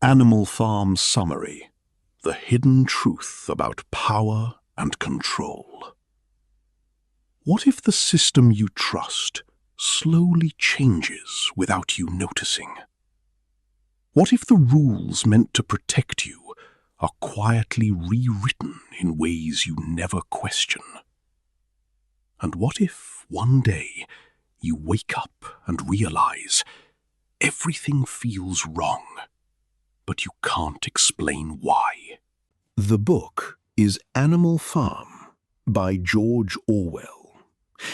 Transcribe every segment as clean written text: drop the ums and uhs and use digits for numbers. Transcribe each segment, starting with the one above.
Animal Farm Summary: The Hidden Truth About Power and Control. What if the system you trust slowly changes without you noticing? What if the rules meant to protect you are quietly rewritten in ways you never question? And what if one day you wake up and realize everything feels wrong, but you can't explain why? The book is Animal Farm by George Orwell.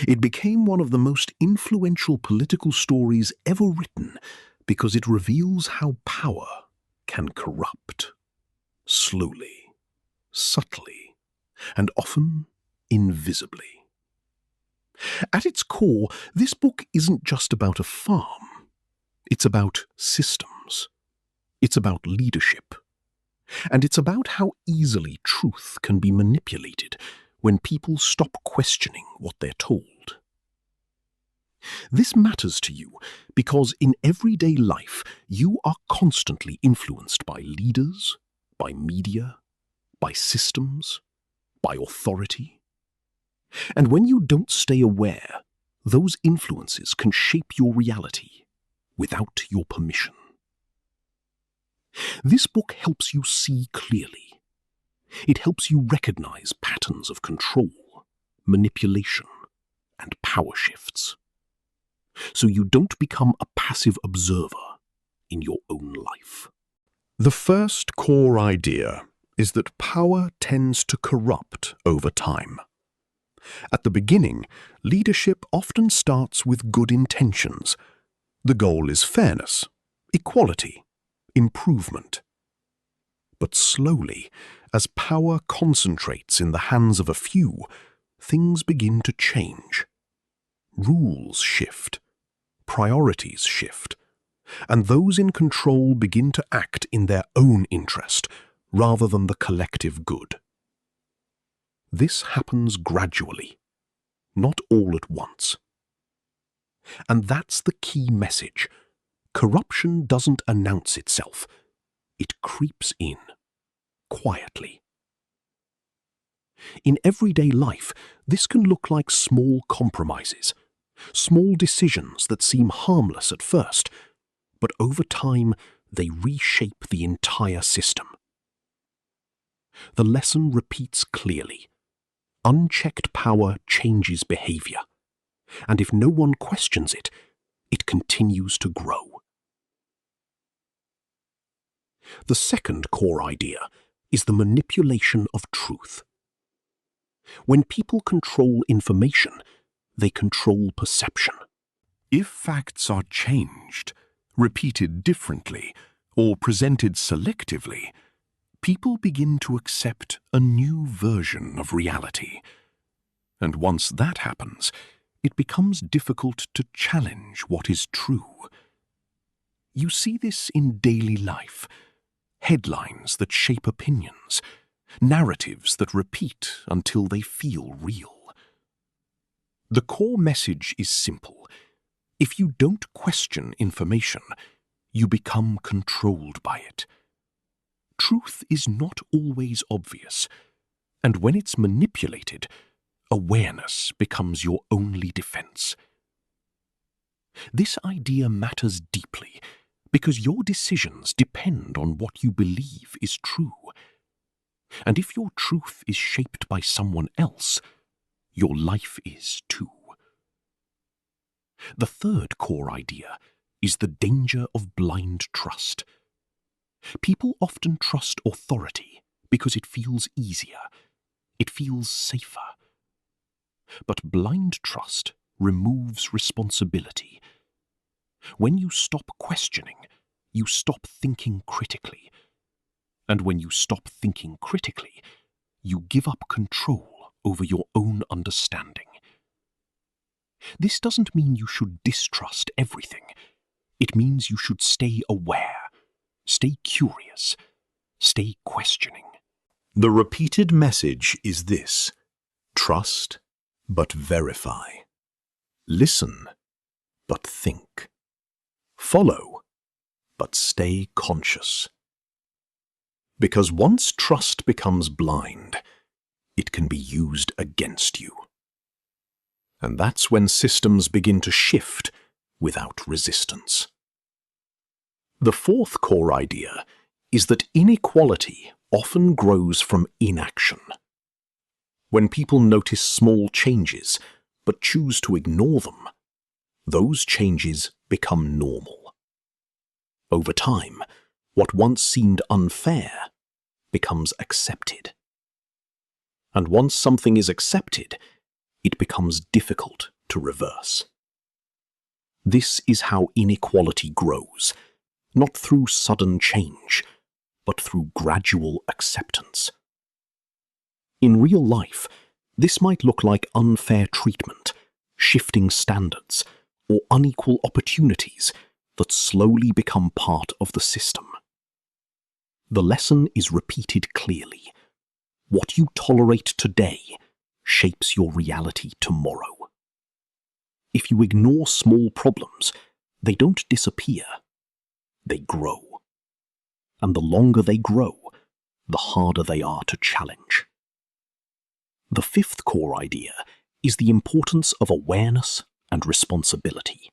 It became one of the most influential political stories ever written because it reveals how power can corrupt. Slowly, subtly, and often invisibly. At its core, this book isn't just about a farm. It's about systems. It's about leadership. And it's about how easily truth can be manipulated when people stop questioning what they're told. This matters to you because in everyday life, you are constantly influenced by leaders, by media, by systems, by authority. And when you don't stay aware, those influences can shape your reality without your permission. This book helps you see clearly. It helps you recognize patterns of control, manipulation, and power shifts, so you don't become a passive observer in your own life. The first core idea is that power tends to corrupt over time. At the beginning, leadership often starts with good intentions. The goal is fairness, equality, improvement. But slowly, as power concentrates in the hands of a few, things begin to change. Rules shift, priorities shift, and those in control begin to act in their own interest rather than the collective good. This happens gradually, not all at once. And that's the key message. Corruption doesn't announce itself. It creeps in, quietly. In everyday life, this can look like small compromises, small decisions that seem harmless at first, but over time they reshape the entire system. The lesson repeats clearly. Unchecked power changes behavior, and if no one questions it, it continues to grow. The second core idea is the manipulation of truth. When people control information, they control perception. If facts are changed, repeated differently, or presented selectively, people begin to accept a new version of reality. And once that happens, it becomes difficult to challenge what is true. You see this in daily life. Headlines that shape opinions, narratives that repeat until they feel real. The core message is simple. If you don't question information, you become controlled by it. Truth is not always obvious, and when it's manipulated, awareness becomes your only defense. This idea matters deeply because your decisions depend on what you believe is true. And if your truth is shaped by someone else, your life is too. The third core idea is the danger of blind trust. People often trust authority because it feels easier, it feels safer. But blind trust removes responsibility. When you stop questioning, you stop thinking critically. And when you stop thinking critically, you give up control over your own understanding. This doesn't mean you should distrust everything. It means you should stay aware, stay curious, stay questioning. The repeated message is this: trust, but verify. Listen, but think. Follow, but stay conscious. Because once trust becomes blind, it can be used against you. And that's when systems begin to shift without resistance. The fourth core idea is that inequality often grows from inaction. When people notice small changes but choose to ignore them, those changes become normal. Over time, what once seemed unfair becomes accepted. And once something is accepted, it becomes difficult to reverse. This is how inequality grows, not through sudden change, but through gradual acceptance. In real life, this might look like unfair treatment, shifting standards, or unequal opportunities that slowly become part of the system. The lesson is repeated clearly. What you tolerate today shapes your reality tomorrow. If you ignore small problems, they don't disappear. They grow. And the longer they grow, the harder they are to challenge. The fifth core idea is the importance of awareness and responsibility.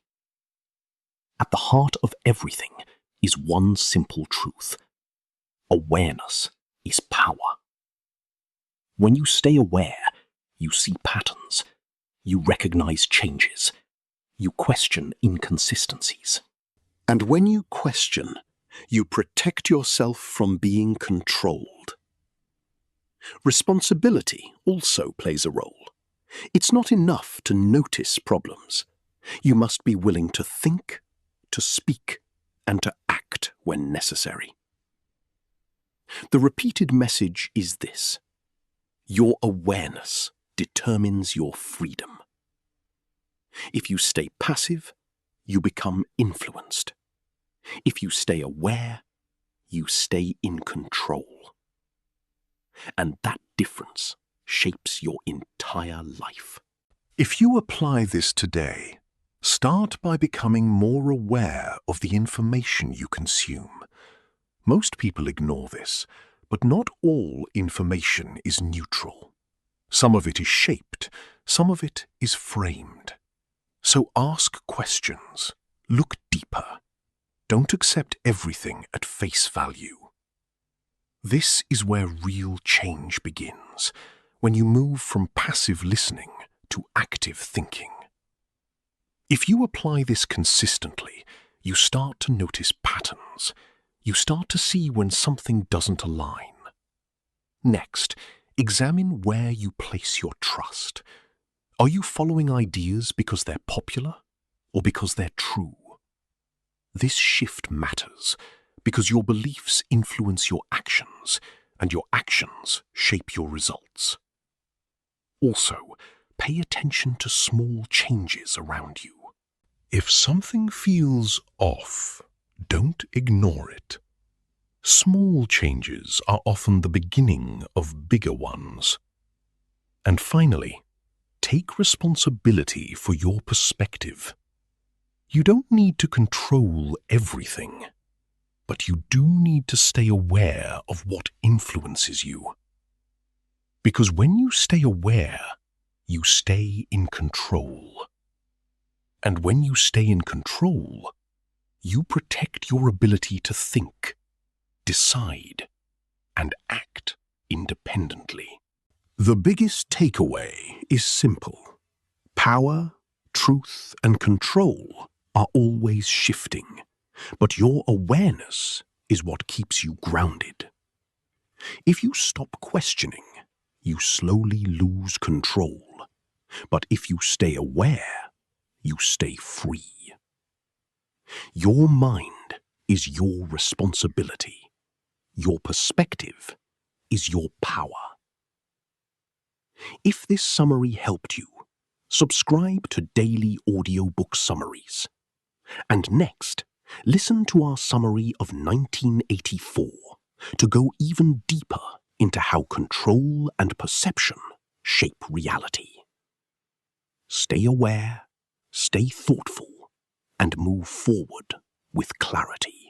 At the heart of everything is one simple truth. Awareness is power. When you stay aware, you see patterns, you recognize changes, you question inconsistencies. And when you question, you protect yourself from being controlled. Responsibility also plays a role. It's not enough to notice problems. You must be willing to think, to speak, and to act when necessary. The repeated message is this: your awareness determines your freedom. If you stay passive, you become influenced. If you stay aware, you stay in control. And that difference shapes your entire life. If you apply this today, start by becoming more aware of the information you consume. Most people ignore this, but not all information is neutral. Some of it is shaped, some of it is framed. So ask questions, look deeper. Don't accept everything at face value. This is where real change begins, when you move from passive listening to active thinking. If you apply this consistently, you start to notice patterns. You start to see when something doesn't align. Next, examine where you place your trust. Are you following ideas because they're popular or because they're true? This shift matters because your beliefs influence your actions, and your actions shape your results. Also, pay attention to small changes around you. If something feels off, don't ignore it. Small changes are often the beginning of bigger ones. And finally, take responsibility for your perspective. You don't need to control everything, but you do need to stay aware of what influences you. Because when you stay aware, you stay in control. And when you stay in control, you protect your ability to think, decide, and act independently. The biggest takeaway is simple. Power, truth, and control are always shifting, but your awareness is what keeps you grounded. If you stop questioning, you slowly lose control. But if you stay aware, you stay free. Your mind is your responsibility. Your perspective is your power. If this summary helped you, subscribe to daily audiobook summaries. And next, listen to our summary of 1984 to go even deeper into how control and perception shape reality. Stay aware, stay thoughtful, and move forward with clarity.